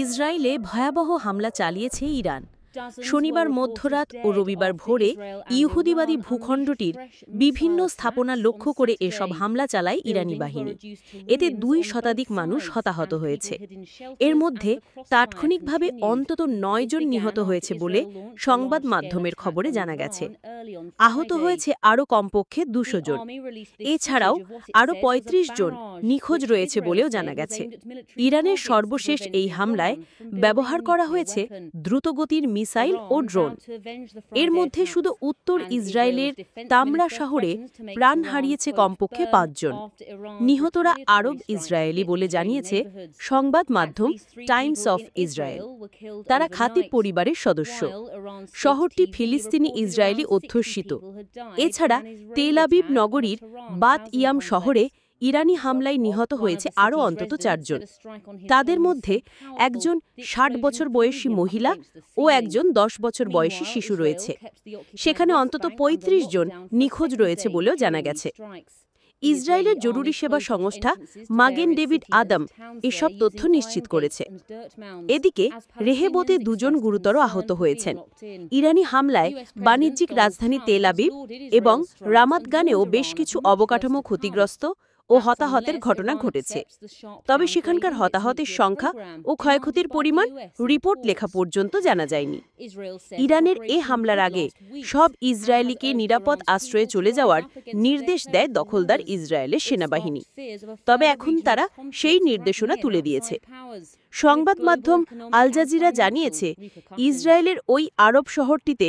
ইসরায়েলে ভয়াবহ হামলা চালিয়েছে ইরান। শনিবার মধ্যরাত ও রবিবার ভোরে ইহুদিবাদী ভূখণ্ডটির বিভিন্ন স্থাপনা লক্ষ্য করে এসব হামলা চালায় ইরানি বাহিনী। এতে ২ শতাধিক মানুষ হতাহত হয়েছে। এর মধ্যে তাৎক্ষণিকভাবে অন্তত ৯ জন নিহত হয়েছে বলে সংবাদ মাধ্যমের খবরে জানা গেছে। আহত হয়েছে আরও কমপক্ষে ২০০ জন। এছাড়াও আরও ৩৫ জন নিখোঁজ রয়েছে বলেও জানা গেছে। ইরানের সর্বশেষ এই হামলায় ব্যবহার করা হয়েছে দ্রুতগতির মিসাইল ও ড্রোন। এর মধ্যে শুধু উত্তর ইসরায়েলের তামরা শহরে প্রাণ হারিয়েছে কমপক্ষে ৫ জন। নিহতরা আরব ইসরায়েলি বলে জানিয়েছে সংবাদ মাধ্যম টাইমস অফ ইসরায়েল। তারা খাতিব পরিবারের সদস্য। শহরটি ফিলিস্তিনি ইসরায়েলি অধ্যুষিত। এছাড়া তেল আবিব নগরীর বাত ইয়াম শহরে ইরানি হামলায় নিহত হয়েছে আরও অন্তত ৪ জন। তাদের মধ্যে একজন ৬০ বছর বয়সী মহিলা ও একজন ১০ বছর বয়সী শিশু রয়েছে। সেখানে অন্তত ৩৫ জন নিখোঁজ রয়েছে বলেও জানা গেছে। ইসরায়েলের জরুরি সেবা সংস্থা মাগেন ডেভিড আদম এসব তথ্য নিশ্চিত করেছে। এদিকে রেহেবতে ২ জন গুরুতর আহত হয়েছেন। ইরানি হামলায় বাণিজ্যিক রাজধানী তেল আবিব এবং রামাত গানেও বেশ কিছু অবকাঠামো ক্ষতিগ্রস্ত ও হতাহতের ঘটনা ঘটেছে। তবে সেখানকার হতাহতের সংখ্যা ও ক্ষয়ক্ষতির পরিমাণ রিপোর্ট লেখা পর্যন্ত জানা যায়নি। ইরানের এ হামলার আগে সব ইসরায়েলিকে নিরাপদ আশ্রয়ে চলে যাওয়ার নির্দেশ দেয় দখলদার ইসরায়েলের সেনাবাহিনী। তবে এখন তারা সেই নির্দেশনা তুলে দিয়েছে। সংবাদ মাধ্যম আল জাজিরা জানিয়েছে, ইসরায়েলের ওই আরব শহরটিতে